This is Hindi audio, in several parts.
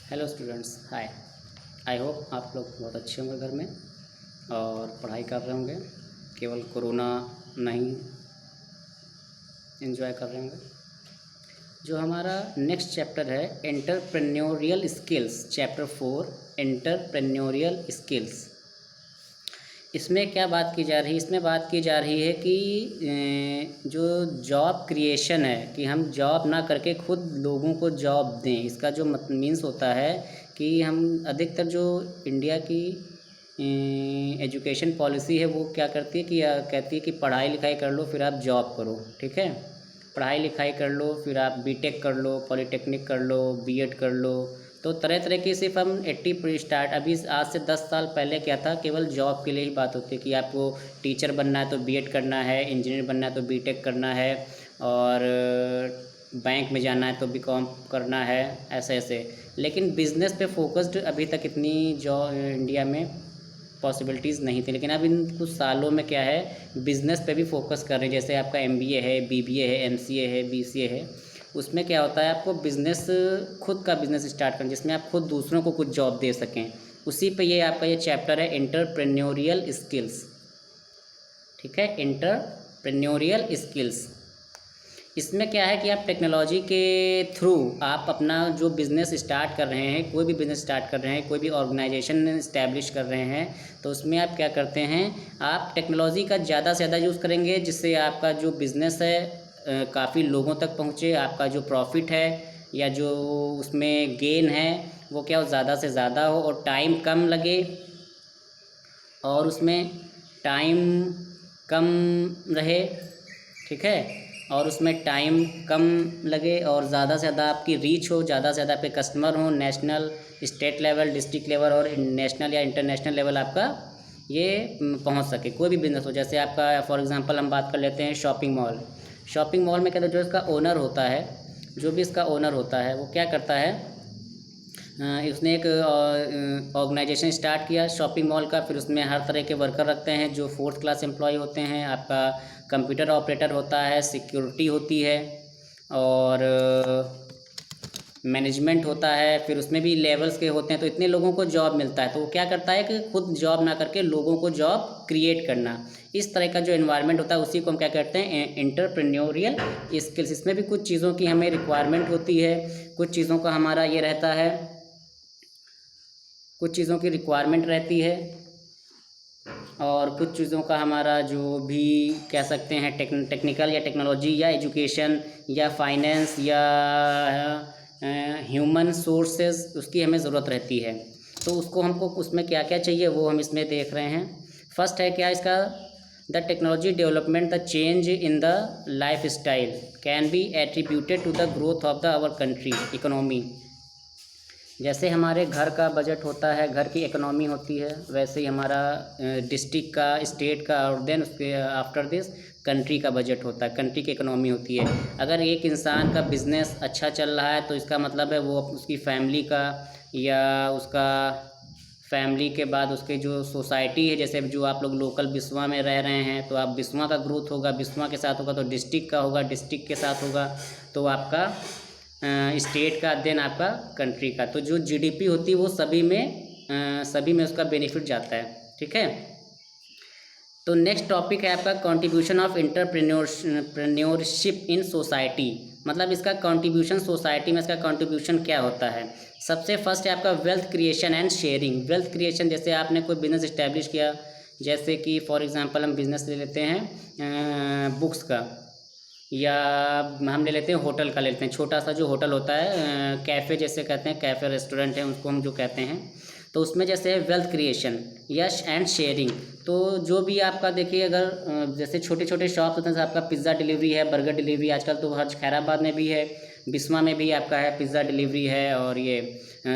Hello students, hi. I hope आप लोग बहुत अच्छे होंगे घर में और पढ़ाई कर रहे होंगे, केवल कोरोना नहीं एंजॉय कर रहे होंगे। जो हमारा नेक्स्ट चैप्टर है entrepreneurial skills, chapter 4 entrepreneurial skills. इसमें क्या बात की जा रही है? इसमें बात की जा रही है कि जो जॉब क्रिएशन है, कि हम जॉब ना करके खुद लोगों को जॉब दें। इसका जो मीन्स होता है कि हम अधिकतर जो इंडिया की एजुकेशन पॉलिसी है वो क्या करती है कि कहती है कि पढ़ाई लिखाई कर लो फिर आप जॉब करो। ठीक है, पढ़ाई लिखाई कर लो फिर आप बीटेक कर लो, पॉलिटेक्निक कर लो, बीएड कर लो। तो तरह तरह की सिर्फ हम 80 स्टार्ट अभी आज से 10 साल पहले क्या था, केवल जॉब के लिए ही बात होती है कि आपको टीचर बनना है तो बीएड करना है, इंजीनियर बनना है तो बीटेक करना है, और बैंक में जाना है तो बीकॉम करना है, ऐसे ऐसे। लेकिन बिज़नेस पे फोकस्ड अभी तक इतनी जॉब इंडिया में पॉसिबिलिटीज़ नहीं थी। लेकिन अब इन कुछ सालों में क्या है, बिज़नेस पे भी फोकस कर रहे हैं। जैसे आपका एमबीए है, बीबीए है, एमसीए है, बीसीए है। उसमें क्या होता है, आपको बिज़नेस, खुद का बिज़नेस स्टार्ट करना जिसमें आप खुद दूसरों को कुछ जॉब दे सकें। उसी पे ये आपका ये चैप्टर है एंटरप्रेन्योरियल स्किल्स। ठीक है, एंटरप्रेन्योरियल स्किल्स। इसमें क्या है कि आप टेक्नोलॉजी के थ्रू आप अपना जो बिज़नेस स्टार्ट कर रहे हैं, कोई भी बिज़नेस स्टार्ट कर रहे हैं, कोई भी ऑर्गेनाइजेशन इस्टेब्लिश कर रहे हैं, तो उसमें आप क्या करते हैं, आप टेक्नोलॉजी का ज़्यादा से ज़्यादा यूज़ करेंगे जिससे आपका जो बिज़नेस है काफ़ी लोगों तक पहुँचे। आपका जो प्रॉफिट है या जो उसमें गेन है वो क्या हो, ज़्यादा से ज़्यादा हो, और टाइम कम लगे, और उसमें टाइम कम रहे। ठीक है, और उसमें टाइम कम लगे और ज़्यादा से ज़्यादा आपकी रीच हो, ज़्यादा से ज़्यादा आपके कस्टमर हो, national, state level, district level और नेशनल या इंटरनेशनल लेवल आपका ये पहुंच सके। कोई भी बिज़नेस हो, जैसे आपका फॉर एग्जांपल हम बात कर लेते हैं शॉपिंग मॉल। शॉपिंग मॉल में कहते हैं जो इसका ओनर होता है, जो भी इसका ओनर होता है वो क्या करता है, उसने एक ऑर्गेनाइजेशन स्टार्ट किया शॉपिंग मॉल का। फिर उसमें हर तरह के वर्कर रखते हैं जो 4th क्लास एम्प्लॉय होते हैं। आपका कंप्यूटर ऑपरेटर होता है, सिक्योरिटी होती है, और मैनेजमेंट होता है। फिर उसमें भी लेवल्स के होते हैं, तो इतने लोगों को जॉब मिलता है। तो वो क्या करता है कि खुद जॉब ना करके लोगों को जॉब क्रिएट करना। इस तरह का जो एनवायरनमेंट होता है उसी को हम क्या कहते हैं, एंटरप्रेन्योरियल स्किल्स। इसमें भी कुछ चीज़ों की हमें रिक्वायरमेंट होती है, कुछ चीज़ों का हमारा ये रहता है, कुछ चीज़ों की रिक्वायरमेंट रहती है, और कुछ चीज़ों का हमारा जो भी कह सकते हैं टेक्निकल या टेक्नोलॉजी या एजुकेशन या फाइनेंस या ह्यूमन सोर्सेज, उसकी हमें ज़रूरत रहती है। तो उसको हमको उसमें क्या क्या चाहिए वो हम इसमें देख रहे हैं। फर्स्ट है क्या इसका, the technology development, the change in the life style can be attributed to the growth of the our country economy. जैसे हमारे घर का बजट होता है, घर की इकोनॉमी होती है, वैसे ही हमारा डिस्ट्रिक्ट का, स्टेट का, और देन उसके आफ्टर दिस कंट्री का बजट होता है, कंट्री की इकोनॉमी होती है। अगर एक इंसान का बिज़नेस अच्छा चल रहा है तो इसका मतलब है वो उसकी फैमिली का, या उसका फैमिली के बाद उसके जो सोसाइटी है, जैसे जो आप लोग लोकल बिस्वा में रह रहे हैं तो आप बिस्वा का ग्रोथ होगा, बिस्वा के साथ होगा तो डिस्ट्रिक्ट का होगा, डिस्ट्रिक्ट के साथ होगा तो आपका स्टेट का, देन आपका कंट्री का। तो जो जीडीपी होती है वो सभी में उसका बेनिफिट जाता है। ठीक है, तो नेक्स्ट टॉपिक है आपका contribution of entrepreneurship in society. मतलब इसका कंट्रीब्यूशन सोसाइटी में, इसका कंट्रीब्यूशन क्या होता है। सबसे फर्स्ट है आपका wealth creation and sharing. Wealth creation, जैसे आपने कोई बिजनेस इस्टेब्लिश किया, जैसे कि फॉर एग्जांपल हम बिज़नेस ले लेते हैं बुक्स का, या हम ले लेते हैं होटल का, ले लेते हैं छोटा सा जो होटल होता है, कैफ़े जैसे कहते हैं, कैफ़े रेस्टोरेंट है उसको हम जो कहते हैं। तो उसमें जैसे है wealth creation yes and sharing. तो जो भी आपका देखिए, अगर जैसे छोटे छोटे शॉप होते हैं, जैसे आपका पिज़्ज़ा डिलीवरी है, बर्गर डिलीवरी, आजकल तो हर खैराबाद में भी है, बिस्वा में भी आपका है पिज़्ज़ा डिलीवरी है। और ये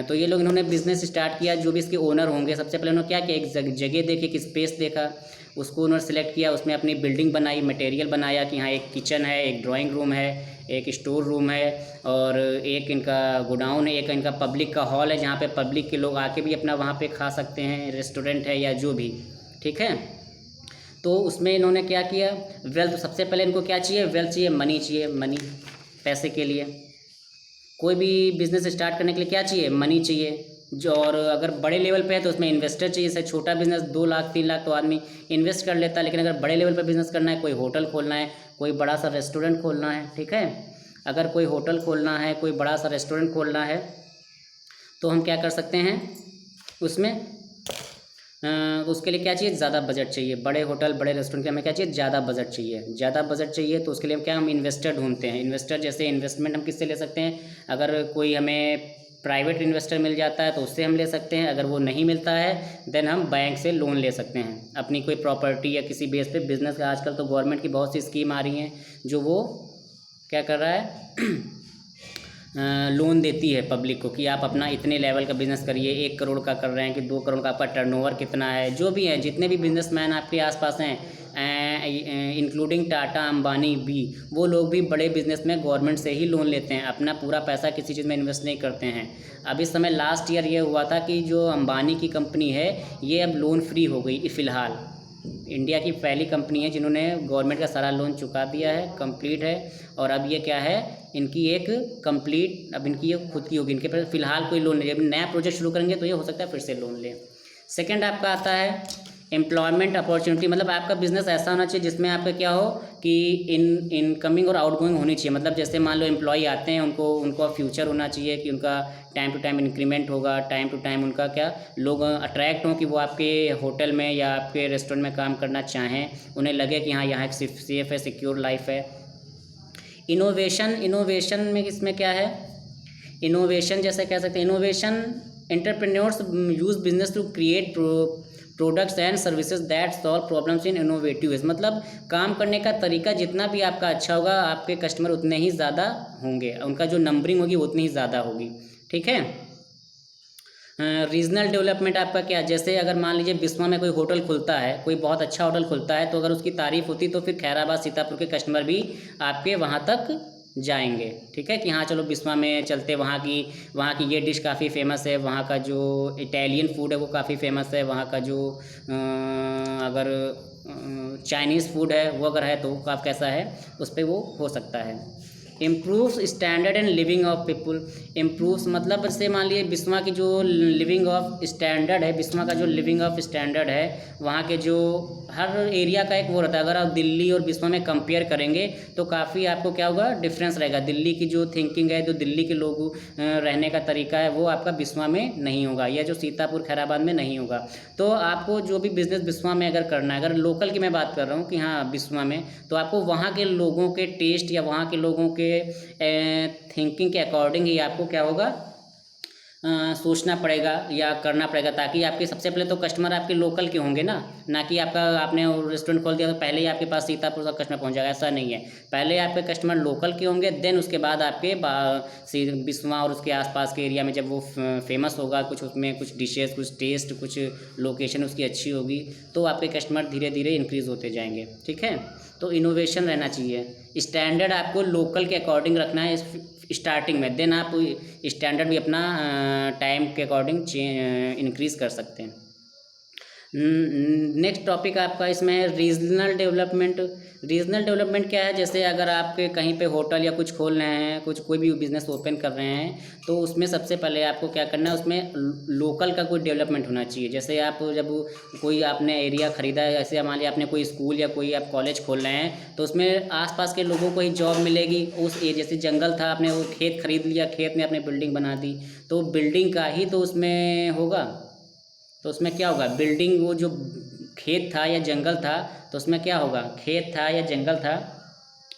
तो ये लोग इन्होंने बिज़नेस स्टार्ट किया। जो भी इसके ओनर होंगे, सबसे पहले उन्होंने क्या किया, एक जगह देखी, एक स्पेस देखा, उसको उन्होंने सेलेक्ट किया, उसमें अपनी बिल्डिंग बनाई, मटेरियल बनाया कि हाँ एक किचन है, एक ड्राइंग रूम है, एक स्टोर रूम है, और एक इनका गोडाउन है, एक इनका पब्लिक का हॉल है जहाँ पे पब्लिक के लोग आके भी अपना वहाँ पे खा सकते हैं, रेस्टोरेंट है या जो भी। ठीक है, तो उसमें इन्होंने क्या किया, वेल्थ, सबसे पहले इनको क्या चाहिए, वेल्थ चाहिए, मनी चाहिए, मनी, पैसे के लिए। कोई भी बिज़नेस स्टार्ट करने के लिए क्या चाहिए, मनी चाहिए। जो और अगर बड़े लेवल पे है तो उसमें इन्वेस्टर चाहिए। जैसे छोटा बिजनेस 2 लाख 3 लाख तो आदमी इन्वेस्ट कर लेता है, लेकिन अगर बड़े लेवल पे बिजनेस करना है, कोई होटल खोलना है, कोई बड़ा सा रेस्टोरेंट खोलना है, ठीक है, अगर कोई होटल खोलना है, कोई बड़ा सा रेस्टोरेंट खोलना है, तो हम क्या कर सकते हैं उसमें, उसके लिए क्या चाहिए, ज़्यादा बजट चाहिए। बड़े होटल बड़े रेस्टोरेंट के हमें क्या चाहिए, ज़्यादा बजट चाहिए। ज़्यादा बजट चाहिए तो उसके लिए क्या हम इन्वेस्टर ढूंढते हैं। इन्वेस्टर जैसे इन्वेस्टमेंट हम किससे ले सकते हैं, अगर कोई हमें प्राइवेट इन्वेस्टर मिल जाता है तो उससे हम ले सकते हैं। अगर वो नहीं मिलता है देन हम बैंक से लोन ले सकते हैं अपनी कोई प्रॉपर्टी या किसी बेस पे बिजनेस का। आजकल तो गवर्नमेंट की बहुत सी स्कीम आ रही हैं जो वो क्या कर रहा है लोन देती है पब्लिक को कि आप अपना इतने लेवल का बिज़नेस करिए। 1 करोड़ का कर रहे हैं कि 2 करोड़ का, आपका टर्नओवर कितना है, जो भी है, जितने भी बिजनेसमैन आपके आसपास हैं इंक्लूडिंग टाटा अंबानी भी, वो लोग भी बड़े बिजनेस में गवर्नमेंट से ही लोन लेते हैं। अपना पूरा पैसा किसी चीज़ में इन्वेस्ट नहीं करते हैं। अब इस समय लास्ट ईयर ये हुआ था कि जो अंबानी की कंपनी है ये अब लोन फ्री हो गई। फ़िलहाल इंडिया की पहली कंपनी है जिन्होंने गवर्नमेंट का सारा लोन चुका दिया है, कंप्लीट है। और अब ये क्या है, इनकी एक कंप्लीट, अब इनकी ये खुद की होगी। इनके पास फ़िलहाल कोई लोन नहीं है। अब नया प्रोजेक्ट शुरू करेंगे तो ये हो सकता है फिर से लोन लें। सेकंड आपका आता है एम्प्लॉयमेंट अपॉर्चुनिटी, मतलब आपका बिजनेस ऐसा होना चाहिए जिसमें आपका क्या हो कि इनकमिंग और आउटगोइंग होनी चाहिए। मतलब जैसे मान लो एम्प्लॉय आते हैं, उनको फ्यूचर होना चाहिए कि उनका टाइम टू टाइम इंक्रीमेंट होगा, टाइम टू टाइम उनका क्या, लोग अट्रैक्ट हों कि वो आपके होटल में या आपके रेस्टोरेंट में काम करना चाहें, उन्हें लगे कि हाँ यहाँ एक सेफ है, सिक्योर लाइफ है। इनोवेशन में इसमें क्या है, इनोवेशन जैसे कह सकते हैं, innovation entrepreneurs use business to create products and services that solve problems in innovative ways. मतलब काम करने का तरीका जितना भी आपका अच्छा होगा, आपके कस्टमर उतने ही ज़्यादा होंगे, उनका जो नंबरिंग होगी उतनी ही ज़्यादा होगी, ठीक है। रीजनल डेवलपमेंट आपका क्या, जैसे अगर मान लीजिए बिस्वा में कोई होटल खुलता है, कोई बहुत अच्छा होटल खुलता है, तो अगर उसकी तारीफ होती तो फिर खैराबाद सीतापुर के कस्टमर भी आपके वहाँ तक जाएंगे, ठीक है, कि हाँ चलो बिस्वा में चलते, वहाँ की ये डिश काफ़ी फेमस है, वहाँ का जो इटालियन फूड है वो काफ़ी फेमस है, वहाँ का जो अगर चाइनीज़ फूड है वो अगर है तो काफ़ी कैसा है, उस पर वो हो सकता है। Improves standard and living of people. Improves मतलब जैसे मान लीजिए बिस्वा की जो लिविंग ऑफ स्टैंडर्ड है, बिस्वा का जो लिविंग ऑफ स्टैंडर्ड है, वहाँ के जो हर एरिया का एक वो रहता है। अगर आप दिल्ली और बिस्वा में कंपेयर करेंगे तो काफ़ी आपको क्या होगा, डिफरेंस रहेगा। दिल्ली की जो थिंकिंग है, जो दिल्ली के लोग रहने का तरीका है, वो आपका बिस्वा में नहीं होगा, या जो सीतापुर खैराबाद में नहीं होगा। तो आपको जो भी बिज़नेस बिस्वा में अगर करना है, अगर लोकल की मैं बात कर रहा हूँ कि हाँ बिस्वा में, तो आपको वहाँ के लोगों के टेस्ट या वहाँ के लोगों के थिंकिंग के अकॉर्डिंग ही आपको क्या होगा, सोचना पड़ेगा या करना पड़ेगा, ताकि आपके सबसे पहले तो कस्टमर आपके लोकल के होंगे ना कि आपने रेस्टोरेंट खोल दिया तो पहले ही आपके पास सीतापुर का कस्टमर पहुंच जाएगा, ऐसा नहीं है। पहले आपके कस्टमर लोकल के होंगे, देन उसके बाद आपके बिस्वा और उसके आसपास के एरिया में जब वो फेमस होगा, कुछ उसमें कुछ डिशेज़, कुछ टेस्ट, कुछ लोकेशन उसकी अच्छी होगी, तो आपके कस्टमर धीरे धीरे इंक्रीज़ होते जाएंगे, ठीक है। तो इनोवेशन रहना चाहिए, स्टैंडर्ड आपको लोकल के अकॉर्डिंग रखना है स्टार्टिंग में, देन आप स्टैंडर्ड भी अपना टाइम के अकॉर्डिंग इंक्रीज़ कर सकते हैं। नेक्स्ट टॉपिक आपका इसमें है रीजनल डेवलपमेंट। रीजनल डेवलपमेंट क्या है, जैसे अगर आपके कहीं पे होटल या कुछ खोल रहे हैं, कोई भी बिज़नेस ओपन कर रहे हैं, तो उसमें सबसे पहले आपको क्या करना है, उसमें लोकल का कोई डेवलपमेंट होना चाहिए। जैसे आप जब कोई आपने एरिया ख़रीदा है, जैसे मान लिया आपने कोई स्कूल या कोई आप कॉलेज खोल रहे हैं, तो उसमें आसपास के लोगों को ही जॉब मिलेगी। उस जैसे जंगल था, आपने वो खेत खरीद लिया, खेत में आपने बिल्डिंग बना दी, तो बिल्डिंग का ही तो उसमें होगा, तो उसमें क्या होगा, बिल्डिंग, वो जो खेत था या जंगल था, तो उसमें क्या होगा, खेत था या जंगल था,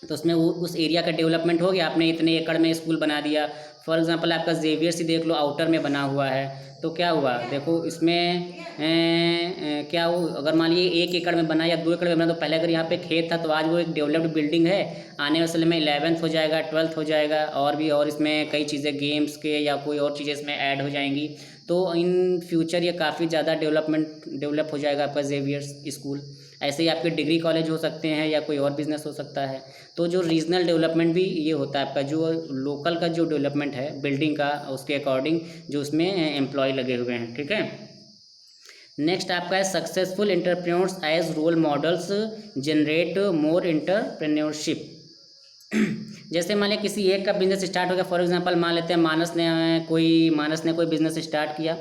तो उसमें वो उस एरिया का डेवलपमेंट हो गया। आपने इतने एकड़ में स्कूल बना दिया, फॉर एग्जांपल आपका जेवियर्स ही देख लो, आउटर में बना हुआ है, तो क्या हुआ, देखो इसमें क्या हो, अगर मान लीजिए 1 एकड़ में बना या 2 एकड़ में बना, तो पहले अगर यहाँ पे खेत था तो आज वो एक डेवलप्ड बिल्डिंग है, आने वाले समय में 11th हो जाएगा, 12th हो जाएगा, और इसमें कई चीज़ें गेम्स के या कोई और चीज़ें इसमें ऐड हो जाएंगी। तो इन फ्यूचर ये काफ़ी ज़्यादा डेवलप हो जाएगा आपका जेवियर्स स्कूल। ऐसे ही आपके डिग्री कॉलेज हो सकते हैं या कोई और बिज़नेस हो सकता है। तो जो रीजनल डेवलपमेंट भी ये होता है आपका, जो लोकल का जो डेवलपमेंट है बिल्डिंग का, उसके अकॉर्डिंग जो उसमें एम्प्लॉय लगे हुए हैं, ठीक है। नेक्स्ट आपका है successful entrepreneurs as role models generate more entrepreneurship. जैसे मान लिया किसी एक का बिजनेस स्टार्ट हो गया, फॉर एग्जांपल मान लेते हैं मानस ने कोई बिजनेस स्टार्ट किया।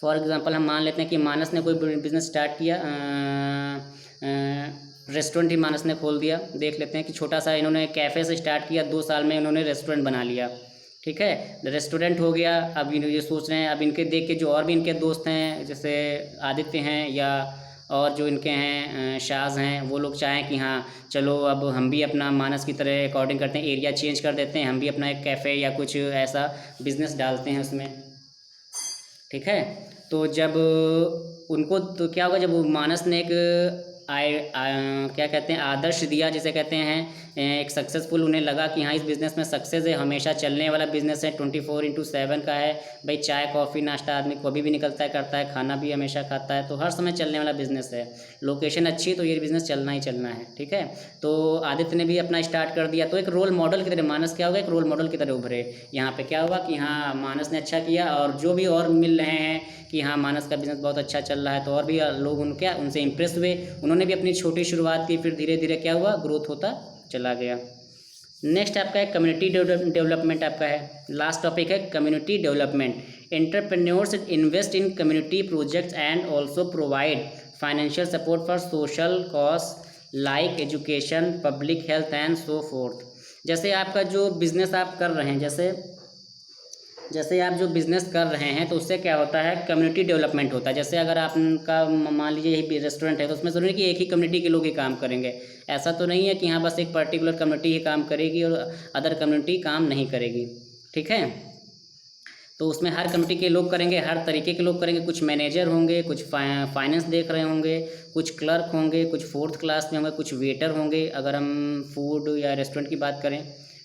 फॉर एग्जांपल हम मान लेते हैं कि मानस ने कोई बिजनेस स्टार्ट किया, रेस्टोरेंट ही मानस ने खोल दिया। देख लेते हैं कि छोटा सा इन्होंने कैफ़े से स्टार्ट किया, 2 साल में इन्होंने रेस्टोरेंट बना लिया। ठीक है, रेस्टोरेंट हो गया। अब ये सोच रहे हैं, अब इनके देख के जो और भी इनके दोस्त हैं, जैसे आदित्य हैं या और जो इनके हैं शाज हैं, वो लोग चाहें कि हाँ चलो अब हम भी अपना मानस की तरह अकॉर्डिंग करते हैं, एरिया चेंज कर देते हैं, हम भी अपना एक कैफ़े या कुछ ऐसा बिजनेस डालते हैं उसमें। ठीक है, तो जब उनको तो क्या होगा, जब मानस ने एक क्या कहते हैं आदर्श दिया, जिसे कहते हैं एक सक्सेसफुल, उन्हें लगा कि हाँ इस बिज़नेस में सक्सेस है, हमेशा चलने वाला बिज़नेस है, 24/7 का है भाई। चाय कॉफ़ी नाश्ता आदमी कभी भी निकलता है करता है, खाना भी हमेशा खाता है, तो हर समय चलने वाला बिज़नेस है। लोकेशन अच्छी तो ये बिज़नेस चलना ही चलना है। ठीक है, तो आदित्य ने भी अपना स्टार्ट कर दिया, तो एक रोल मॉडल की तरह मानस क्या होगा, एक रोल मॉडल की तरह उभरे। यहाँ पे क्या हुआ कि हाँ मानस ने अच्छा किया, और जो भी और मिल रहे हैं कि हाँ मानस का बिज़नेस बहुत अच्छा चल रहा है, तो और भी लोग उनसे इम्प्रेस हुए, उन्होंने भी अपनी छोटी शुरुआत की, फिर धीरे धीरे क्या हुआ, ग्रोथ होता चला गया। नेक्स्ट आपका है कम्युनिटी डेवलपमेंट। आपका है लास्ट टॉपिक है community development. Entrepreneurs invest in community projects and also provide financial support for social cause like education, public health and so fourth. जैसे आपका जो बिज़नेस आप कर रहे हैं, जैसे आप जो बिज़नेस कर रहे हैं, तो उससे क्या होता है, कम्युनिटी डेवलपमेंट होता है। जैसे अगर आपका मान लीजिए यही रेस्टोरेंट है, तो उसमें ज़रूरी है कि एक ही कम्युनिटी के लोग ही काम करेंगे। ऐसा तो नहीं है कि हाँ बस एक पर्टिकुलर कम्युनिटी ही काम करेगी और अदर कम्युनिटी काम नहीं करेगी। ठीक है, तो उसमें हर कम्युनिटी के लोग करेंगे, हर तरीके के लोग करेंगे। कुछ मैनेजर होंगे, कुछ फाइनेंस देख रहे होंगे, कुछ क्लर्क होंगे, कुछ 4th क्लास में होंगे, कुछ वेटर होंगे, अगर हम फूड या रेस्टोरेंट की बात करें।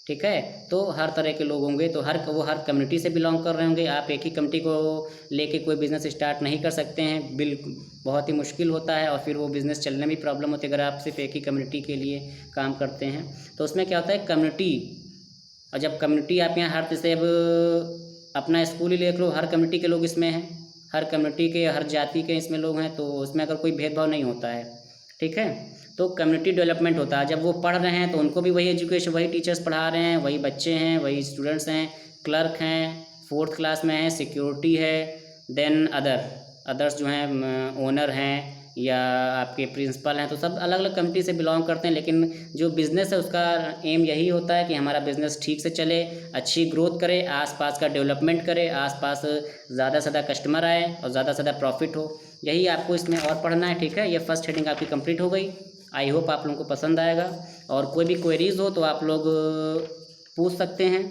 ठीक है, तो हर तरह के लोग होंगे, तो वो हर कम्युनिटी से बिलोंग कर रहे होंगे। आप एक ही कम्युनिटी को लेके कोई बिज़नेस स्टार्ट नहीं कर सकते हैं, बिल्कुल बहुत ही मुश्किल होता है, और फिर वो बिज़नेस चलने में प्रॉब्लम होती है अगर आप सिर्फ एक ही कम्युनिटी के लिए काम करते हैं। तो उसमें क्या होता है कम्युनिटी, और जब कम्युनिटी आप यहाँ हर जैसे अब अपना स्कूल ही देख लो, हर कम्युनिटी के लोग इसमें हैं, हर कम्युनिटी के हर जाति के इसमें लोग हैं, तो उसमें अगर कोई भेदभाव नहीं होता है। ठीक है, तो कम्युनिटी डेवलपमेंट होता है। जब वो पढ़ रहे हैं तो उनको भी वही एजुकेशन, वही टीचर्स पढ़ा रहे हैं, वही बच्चे हैं, वही स्टूडेंट्स हैं, क्लर्क हैं, 4th क्लास में है, सिक्योरिटी है, देन अदर्स जो हैं ओनर हैं या आपके प्रिंसिपल हैं, तो सब अलग अलग कम्युनिटी से बिलोंग करते हैं। लेकिन जो बिज़नेस है उसका एम यही होता है कि हमारा बिज़नेस ठीक से चले, अच्छी ग्रोथ करे, आसपास का डेवलपमेंट करे, आसपास ज़्यादा से ज़्यादा कस्टमर आए और ज़्यादा से ज़्यादा प्रॉफिट हो। यही आपको इसमें और पढ़ना है। ठीक है, ये फर्स्ट हेडिंग आपकी कंप्लीट हो गई। आई होप आप लोगों को पसंद आएगा, और कोई भी क्वेरीज़ हो तो आप लोग पूछ सकते हैं।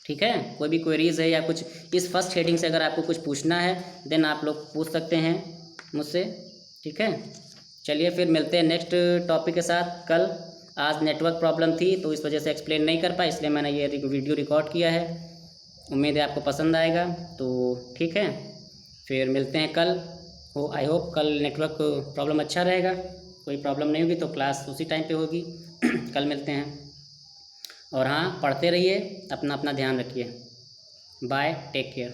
ठीक है, कोई भी क्वेरीज़ है या कुछ इस फर्स्ट हेडिंग से अगर आपको कुछ पूछना है, देन आप लोग पूछ सकते हैं मुझसे। ठीक है, चलिए फिर मिलते हैं नेक्स्ट टॉपिक के साथ कल। आज नेटवर्क प्रॉब्लम थी तो इस वजह से एक्सप्लेन नहीं कर पाया, इसलिए मैंने ये वीडियो रिकॉर्ड किया है। उम्मीद है आपको पसंद आएगा, तो ठीक है फिर मिलते हैं कल। आई होप कल नेटवर्क प्रॉब्लम अच्छा रहेगा, कोई प्रॉब्लम नहीं होगी तो क्लास उसी टाइम पे होगी। कल मिलते हैं, और हाँ पढ़ते रहिए, अपना ध्यान रखिए। Bye, take care.